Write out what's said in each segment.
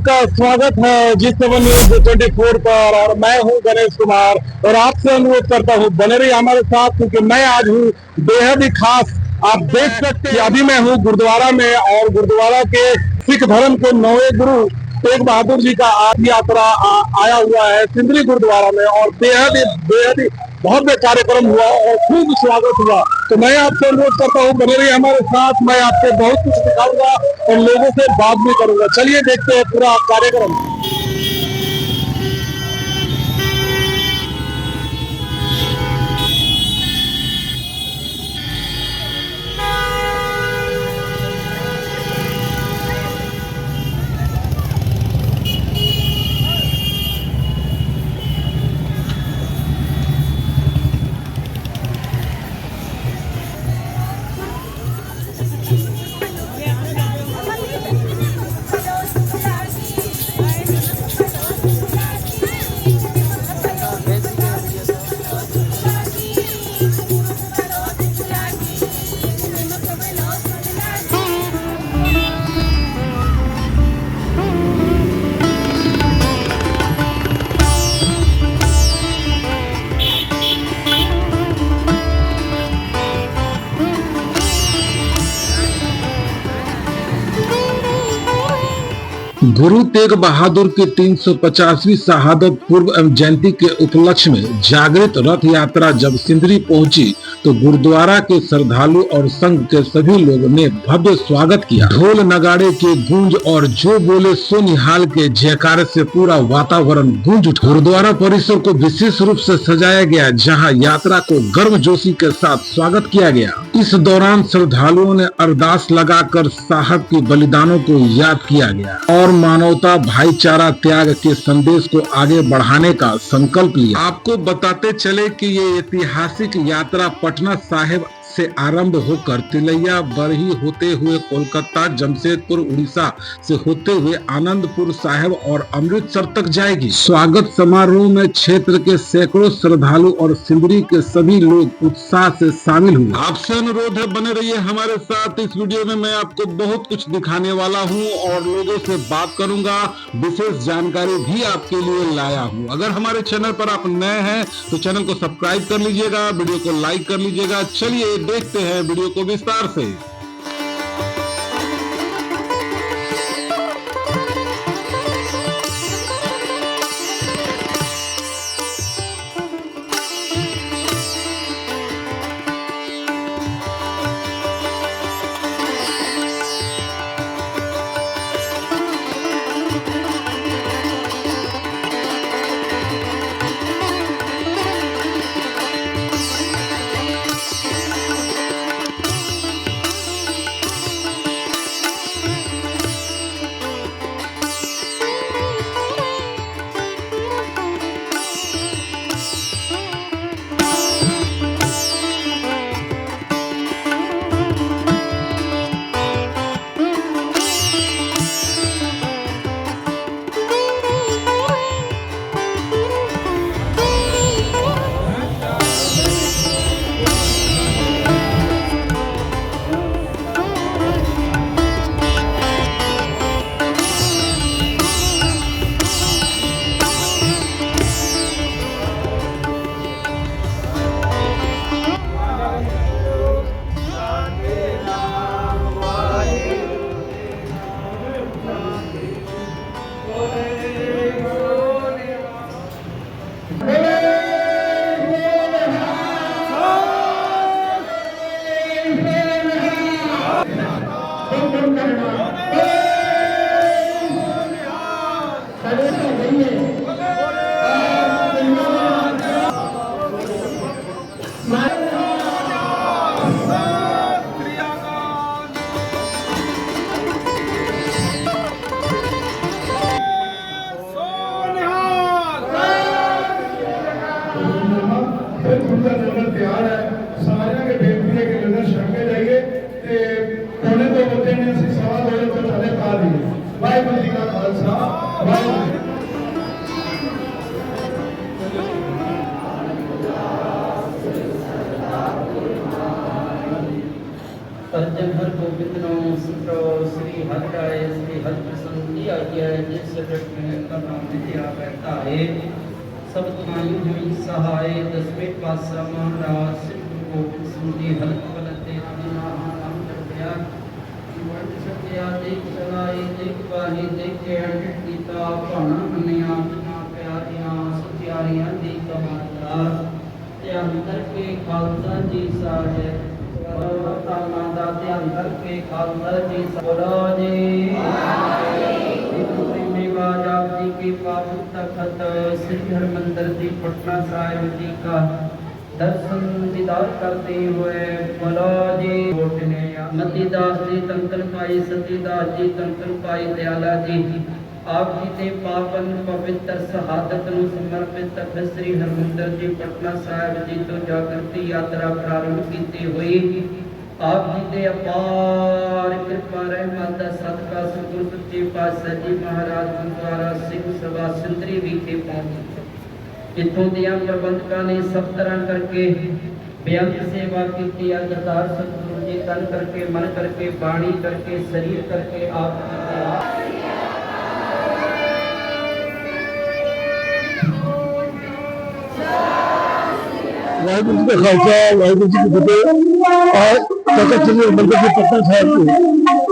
आपका स्वागत है जी 7 न्यूज 24 पर। और मैं हूं गणेश कुमार और आपसे अनुरोध करता हूं बने रहिए हमारे साथ, क्योंकि मैं आज हूं बेहद ही खास। आप देख सकते हैं अभी मैं हूं गुरुद्वारा में, और गुरुद्वारा के सिख धर्म के नौवें गुरु तेग बहादुर जी का आज यात्रा आया हुआ है सिंदरी गुरुद्वारा में, और बेहद ही भव्य कार्यक्रम हुआ और खूब स्वागत हुआ। तो मैं आपसे अनुरोध करता हूँ बने रहिए हमारे साथ, मैं आपको बहुत कुछ दिखाऊंगा और लोगों से बात भी करूंगा। चलिए देखते हैं पूरा कार्यक्रम। गुरु तेग बहादुर की 350वीं शहादत पूर्व जयंती के उपलक्ष्य में जागृत रथ यात्रा जब सिंदरी पहुंची तो गुरुद्वारा के श्रद्धालु और संघ के सभी लोगों ने भव्य स्वागत किया। ढोल नगाड़े के गूंज और जो बोले सो निहाल के जयकारे से पूरा वातावरण गूंज उठा। गुरुद्वारा परिसर को विशेष रूप से सजाया गया, जहां यात्रा को गर्मजोशी के साथ स्वागत किया गया। इस दौरान श्रद्धालुओं ने अरदास लगाकर साहब के बलिदानों को याद किया गया और मानवता, भाईचारा, त्याग के संदेश को आगे बढ़ाने का संकल्प लिया। आपको बताते चले कि ये ऐतिहासिक यात्रा पटना साहिब से आरंभ होकर तिलैया बरही होते हुए कोलकाता, जमशेदपुर उड़ीसा से होते हुए आनंदपुर साहिब और अमृतसर तक जाएगी। स्वागत समारोह में क्षेत्र के सैकड़ों श्रद्धालु और सिंदरी के सभी लोग उत्साह से शामिल हुए। आपसे अनुरोध है बने रहिए हमारे साथ। इस वीडियो में मैं आपको बहुत कुछ दिखाने वाला हूं और लोगों से बात करूंगा, विशेष जानकारी भी आपके लिए लाया हूं। अगर हमारे चैनल पर आप नए हैं तो चैनल को सब्सक्राइब कर लीजिएगा, वीडियो को लाइक कर लीजिएगा। चलिए देखते हैं वीडियो को विस्तार से। अर्जन हर गोबिंद नो सत्रो श्री हर राय श्री हर प्रसन्नति आई है जिस रटने का नाम नित्या बहता है सब थाई हुई सहाय दसवें पासा महाराज श्री गुरु गोबिंद सिंह जी हर बलते दिना नाम कर गया वर्ण सत्या देख चलाए देख बाही देख के अंड गीता भाना मनिया बिना प्यारियां सत्यारियां दी कमाता ध्यान करके खालसा जी साहेब ताना दा ध्यान करके खालसा जी बोलो जी मेवाज आप जी के पावन तखत श्री हरमंदिर जी पटना साहिब जी का दर्शन दीदार करते हुए बोलो जी ने मतीदास जी तंकन पाई सतीदास जी तंकन पाई दयाला जी आप जी के पावन पवित्र शहादत ਨੂੰ ਸਮਰਪਿਤ ਤਖਤ ਸ੍ਰੀ ਹਰਮੰਦਰ ਜੀ ਪਟਨਾ ਸਾਹਿਬ ਜੀ ਤੋਂ ਜਾਗਰਤੀ ਯਾਤਰਾ ਪ੍ਰਾਰੰਭ ਕੀਤੀ ਹੋਈ ਆਪ ਜੀ ਦੇ ਅਪਾਰ ਕਿਰਪਾ ਰਹਿਮਤ ਦਾ ਸਦਕਾ ਸਤਿਗੁਰ ਸੱਚੇ ਪਾਤਸ਼ਾਹ ਜੀ ਮਹਾਰਾਜ ਗੁਰਦੁਆਰਾ ਸਿੰਘ ਸਭਾ ਸਿੰਦਰੀ ਵਿਖੇ ਪਹੁੰਚੇ ਇੱਥੋਂ ਦੀਆਂ ਪ੍ਰਬੰਧਕਾਂ ਨੇ ਸਭ ਤਰ੍ਹਾਂ ਕਰਕੇ ਬੇਅੰਤ ਸੇਵਾ ਕੀਤੀ ਹੈ ਦਰਦਾਰ ਸਤਿਗੁਰੂ ਜੀ ਤਨ ਕਰਕੇ ਮਨ ਕਰਕੇ ਬਾਣੀ ਕਰਕੇ ਸਰੀਰ ਕਰਕੇ ਆਪ ਜੀ ਦੇ वाहिगुरु जी का खालसा वाहिगुरु जी की फतेह। आज तखत श्री हरमंदिर जी पटना साहिब की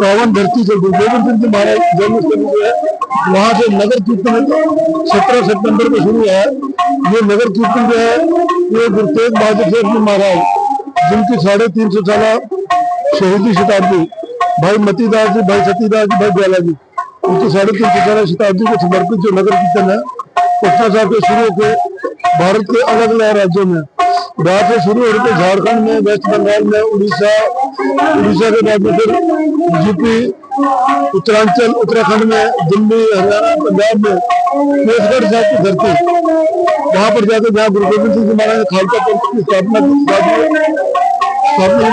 पावन धरती से गुरु गोबिंद सिंह जी महाराज जन्मस्थली जो है वहाँ से नगर कीर्तन 17 सितंबर को शुरू है। ये नगर कीर्तन जो है ये गुरु तेग बहादुर साहब जी महाराज जिनकी 350 साल शहीदी शताब्दी भाई मतीदास जी भाई सतीदास जी भाई दयाला जी उनकी 350 साल शताब्दी को समर्पित जो नगर कीर्तन है पटना साहिब से शुरू होकर भारत के अलग अलग राज्यों में बाहर से शुरू होकर के झारखंड में वेस्ट बंगाल में उड़ीसा के बाद में फिर यूपी उत्तरांचल उत्तराखंड में दिल्ली हरियाणा पंजाब में केसगढ़ साहब की धरती वहां पर जाकर जहाँ गुरु गोबिंद सिंह जी महाराज ने खालसा पंथ की स्थापना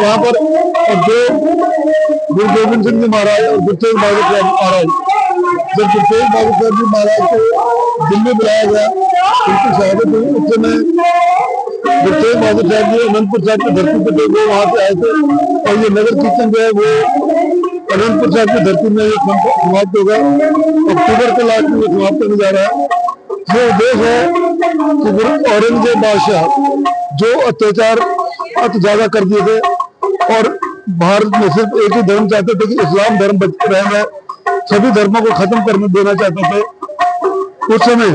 वहां पर और जो गुरु गोबिंद सिंह जी महाराज और गुरु तेग बहादुर साहब महाराज जब गुरु तेग बहादुर साहब जी महाराज को दिल्ली बुलाया गया उनकी शहादत हुई उस समय गुरु तेग बहादुर साहब जी अनंतपुर साहब की धरती पे थे वो वहां से आए थे और ये नगर कीर्तन जो है वो अनंतपुर साहब की धरती में ये समाप्त होगा। अक्टूबर के लास्ट में ये समाप्त होने जा रहा है। ये उद्देश्य है कि गुरु औरंगजेब बादशाह जो अत्याचार अति ज्यादा कर दिए थे और भारत में सिर्फ एक ही धर्म चाहते थे कि इस्लाम धर्म बच रहेगा, सभी धर्मों को खत्म करने देना चाहते थे। उस समय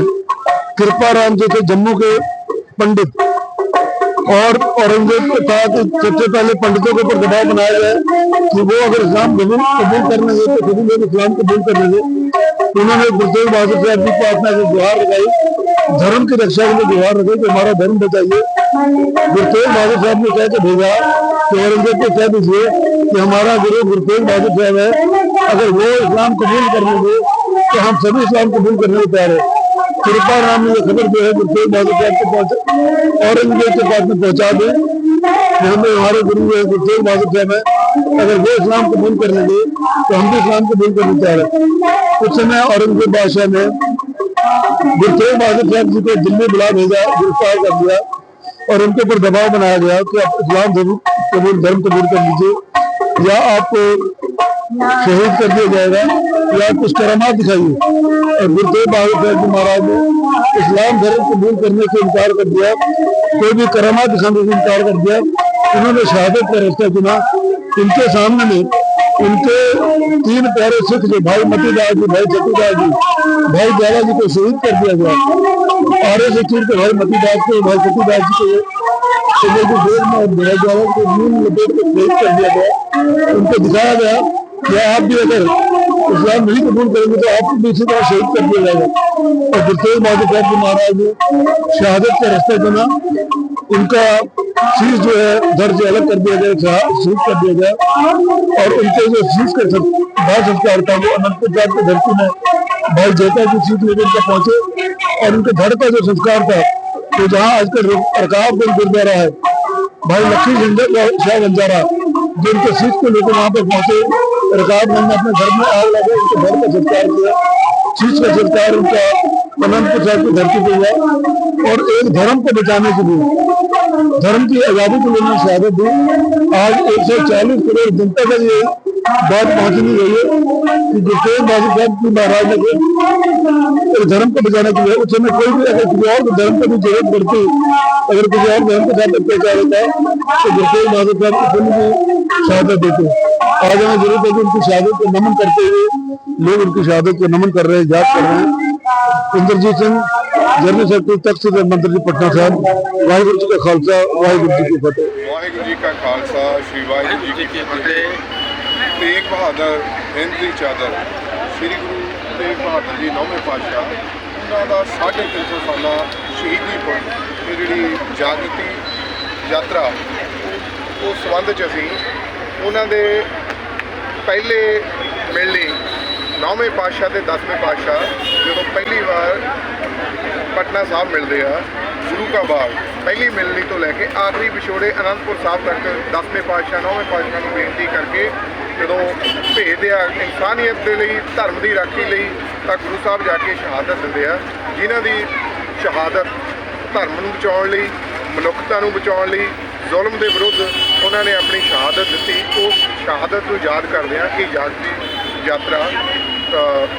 कृपाराम जो थे जम्मू के पंडित और औरंगजेब को था कि सबसे पहले पंडितों के ऊपर दबाव बनाया जाए कि वो अगर इस्लाम कबूल कर लेंगे तो सभी लोग इस्लाम कबूल कर लेंगे। उन्होंने गुरु तेग बहादुर साहब जी को अपना गुहार लगाई, धर्म की रक्षा के लिए गुहार लगाई कि हमारा धर्म बचाइए। गुरु तेग बहादुर साहब ने कह के भेजा कि औरंगजेब को कह दीजिए कि हमारा गुरु तेग बहादुर साहब है, अगर वो इस्लाम कबूल कर लेंगे तो हम सभी इस्लाम कबूल करने को तैयार है। कृपा राम ने ये खबर जो है गुरु तेग बहादुर साहब के पास औरंगजेब के पास में पहुंचा दी कि हमारे गुरु गुरु तेग बहादुर साहब है, अगर वो इस्लाम कबूल कर लेंगे तो हम भी इस्लाम कबूल करने तैयार है। उस समय औरंगजेब बादशाह ने गुरु तेग बहादुर साहब जी को दिल्ली बुला भेजा, गिरफ्तार कर दिया और उनके ऊपर दबाव बनाया गया कि आप इस्लाम धर्म कबूल कर लीजिए या आपको शहीद कर दिया जाएगा या कुछ करामात दिखाइए। और गुरु तेग बहादुर साहब जी महाराज ने इस्लाम धर्म कबूल करने से इनकार कर दिया, कोई भी करामात दिखाने से इनकार कर दिया। उन्होंने शहादत का रास्ता चुना। इनके सामने में उनके 3 प्यारे सिख जो भाई मतीदास जी भाई सतीदास जी भाई दयाला जी को शहीद कर दिया गया। आरे से चीर के भाई मतीदास को भाई सतीदास जी को जेल में दयाला को नींद लपेट के शहीद कर दिया गया। उनको दिखाया गया कि आप भी अगर इस्लाम नहीं कबूल करेंगे तो आपको भी इसी तरह शहीद कर दिया जाएगा। और गुरु तेग बहादुर साहब जी महाराज ने शहादत का रास्ता चुना। उनका शीश जो है धड़ से अलग कर दिया गया, शहीद कर दिया गया और उनके जो शीश का दाह संस्कार था वो अनंतपुर साहब की धरती में भाई जेठा की शीश लेकर उनका पहुंचे और उनके धड़ का जो संस्कार था तो जहाँ आजकल रकाबगंज गुरुद्वारा है भाई लक्ष्मी शाह बंजारा जो उनके शीश को लेकर वहां पर पहुंचे, रकाबगंज में अपने घर में आग लगे उनके घर का संस्कार किया, शीश का संस्कार उनका अनंतपुर साहब की धरती पे हुआ और एक धर्म को बचाने के लिए, धर्म की आजादी के लिए शहादत दी। आज 140 करोड़ जनता का ये बात पहुंचनी गई है कि गुरतेग बहादुर साहब की महाराज ने धर्म को बचाने के लिए उस समय कोई भी अगर किसी और धर्म को भी जरूरत पड़ती, अगर किसी और धर्म के साथ अत्याचार होता तो गुरतेग बहादुर साहब की फिल्म शहादत देते। आज हमें जरूरत है कि उनकी शहादत को नमन करते हुए लोग उनकी शहादत को नमन कर रहे हैं, याद कर रहे हैं। इंद्रजीत सिंह, जनरल सेक्रेटरी तख्त श्री मंदिर जी पटना साहब। वाहिगुरु जी का खालसा, वाहिगुरु जी की फतेह। वाहिगुरु जी का खालसा, श्री वाहिगुरु जी की फतेह। तेग बहादुर हिंद की चादर श्री गुरु तेग बहादुर जी 9वें पातशाह उन्होंने 350 साला शहीदी पर जी जागृति यात्रा उस संबंध च असी उन्होंने पहले मिलने 9वें पातशाह ते 10वें पातशाह जो पहली बार पटना साहब मिलते हैं गुरु का बाग पहली मिलनी तो लैके आखिरी विछोड़े आनंदपुर साहब तक 10वें पातशाह 9वें पातशाह को बेनती करके जो भेजते हैं इंसानियत के लिए धर्म की राखी लिए तो गुरु साहब जाके शहादत देंगे हैं, जिन्हों की शहादत धर्म को बचाने लिए, मनुखता को बचाने लिए, जुल्म के विरुद्ध उन्होंने अपनी शहादत दी। उस शहादत को याद करते हैं कि जागती यात्रा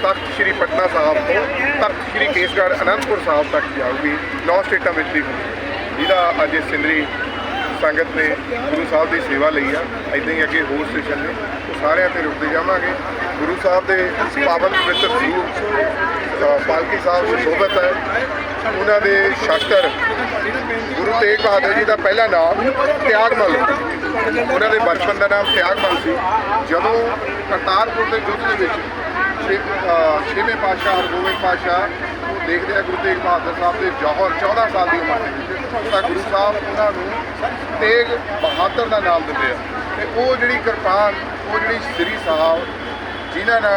तख्त श्री पटना साहब तो तख्त श्री केसगढ़ आनंदपुर साहब तक जाऊगी 9 स्टेटा में भी जिहदा अज सिंदरी संगत ने गुरु साहब की सेवा ली है। इदां ही अगे होर स्टेशन ने तो सारे ते रुकते जावांगे। गुरु साहब के पावन पवित्र स्वरूप पालकी साहब सुशोभित है। उन्होंने शस्त्र गुरु तेग बहादुर जी का पहला नाम त्यागमल, उन्होंने बचपन का नाम त्यागमल से जदों करतारपुर के युद्ध के 6वें पातशाह हरगोबिंद पातशाह देखते हैं गुरु तेग बहादुर साहब के जौहर 14 साल की उम्र तो गुरु साहब उन्होंने तेग बहादुर का नाम देते हैं। तो वो जी किरपान वो जी श्री साहब जिन्होंने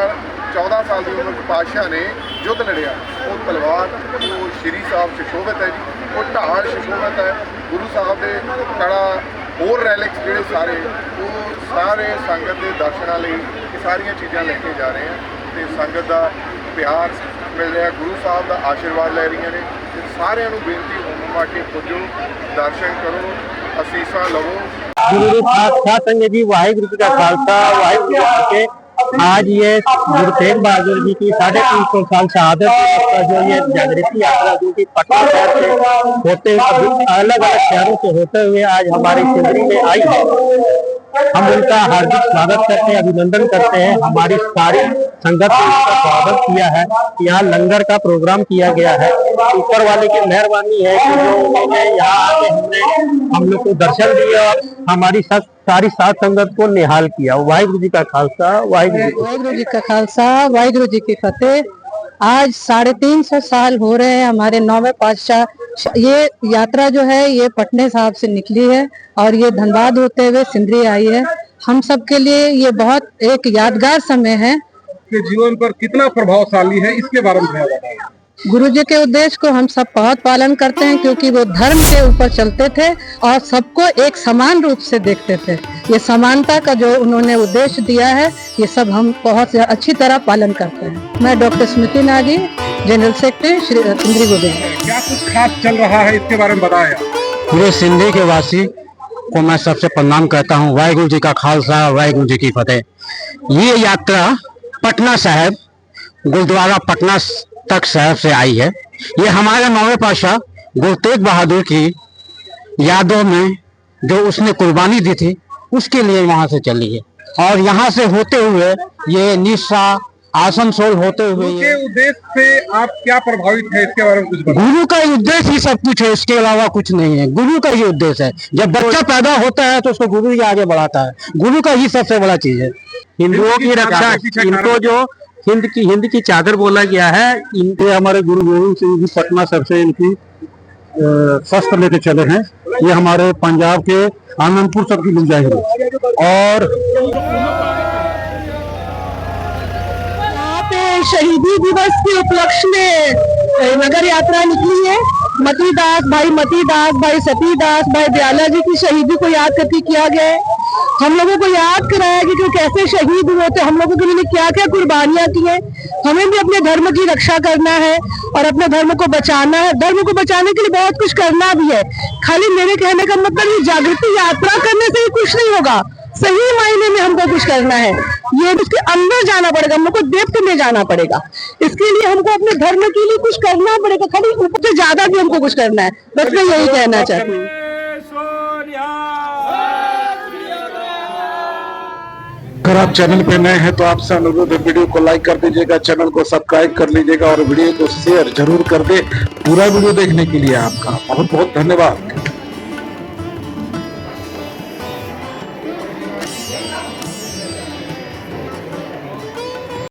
14 साल की उम्र पातशाह ने युद्ध लड़िया वो तलवार वो श्री साहब सुशोभित है जी, वो ढाल सुशोभित है। गुरु साहब के कड़ा होर रैलिक्स जोड़े सारे वो सारे संगत के दर्शनों लिए सारिया चीज़ां लेके जा रहे हैं तो संगत का प्यार मिल रहा, गुरु साहब का आशीर्वाद ले रही ने। सारिਆਂ ਨੂੰ बेनती होम के पुजो दर्शन करो असीसा लवो। गुरु साथ संगत जी, वाहिगुरु जी का खालसा, वाहिगुरु जी की फतेह। आज ये गुरु तेग बहादुर जी की 350 साल शहादत का जो ये जागृति यात्रा जो कि पटना शहर से होते हुए अलग अलग शहरों से होते हुए आज हमारी सिंदरी में आई है, हम उनका हार्दिक स्वागत करते हैं, अभिनंदन करते हैं। हमारी सारी संगत ने उसका स्वागत किया है। यहाँ लंगर का प्रोग्राम किया गया है। ऊपर वाले की मेहरबानी है कि जो उन्होंने यहाँ आके हम लोग को दर्शन दिया, हमारी सारी साथ संगत को निहाल किया। वाहिगुरु जी का खालसा, वाहिगुरु जी का खालसा, वाहिगुरु जी की फतेह। आज 350 साल हो रहे हैं हमारे 9वें पातशाह। ये यात्रा जो है ये पटने साहब से निकली है और ये धनबाद होते हुए सिंदरी आई है। हम सब के लिए ये बहुत एक यादगार समय है। के जीवन पर कितना प्रभावशाली है इसके बारे में बताइए। गुरु जी के उद्देश्य को हम सब बहुत पालन करते हैं क्योंकि वो धर्म के ऊपर चलते थे और सबको एक समान रूप से देखते थे। ये समानता का जो उन्होंने उद्देश्य दिया है ये सब हम बहुत अच्छी तरह पालन करते हैं। मैं डॉक्टर स्मृति नागी, जनरल सेक्रेटरी श्री सिंदरी गोविंद। क्या कुछ खास चल रहा है इसके बारे में बताया। पूरे सिंधी के वासी को मैं सबसे प्रणाम करता हूँ। वाहिगुरु जी का खालसा, वाहिगुरु जी की फतेह। ये यात्रा पटना साहब गुरुद्वारा पटना तक शहर से आई है। ये हमारे 9वें पातशाह गुरु तेग बहादुर की यादों में जो उसने कुर्बानी दी थी उसके लिए वहां से चली है और यहाँ से होते हुए ये निशा आसनसोल होते हुए के उद्देश्य से आप क्या प्रभावित है इसके बारे में कुछ बताइए। गुरु का उद्देश्य ही सब कुछ है, इसके अलावा कुछ नहीं है। गुरु का ही उद्देश्य है। जब बच्चा पैदा होता है तो उसको गुरु ही आगे बढ़ाता है। गुरु का ही सबसे बड़ा चीज है। हिंदुओं की रक्षा, इनको जो हिंद की चादर बोला गया है, इनके हमारे गुरु गोविंद सिंह जी पटना शहर से इनकी शस्त्र लेके चले हैं। ये हमारे पंजाब के आनंदपुर तक की मिल जाएंगे। और शहीदी दिवस के उपलक्ष्य में नगर यात्रा निकली है। मती दास भाई सती दास भाई दयाला जी की शहीदी को याद करके किया गया है। हम लोगों को याद कराया कि वो कैसे शहीद हुए थे, हम लोगों के लिए क्या क्या कुर्बानियां की हैं। हमें भी अपने धर्म की रक्षा करना है और अपने धर्म को बचाना है। धर्म को बचाने के लिए बहुत कुछ करना भी है। खाली मेरे कहने का मतलब ये जागृति यात्रा करने से ही कुछ नहीं होगा, सही मायने में हमको कुछ करना है। ये उसके अंदर जाना पड़ेगा, हमको डेप्थ में जाना पड़ेगा। इसके लिए हमको अपने धर्म के लिए कुछ करना पड़ेगा, खाली उससे ज्यादा भी हमको कुछ करना है। बस मैं यही कहना चाहती हूँ। अगर आप चैनल पे नए हैं तो आपसे अनुरोध है, वीडियो को लाइक कर दीजिएगा, चैनल को सब्सक्राइब कर लीजिएगा और वीडियो को शेयर जरूर कर दे। पूरा वीडियो देखने के लिए आपका बहुत बहुत धन्यवाद।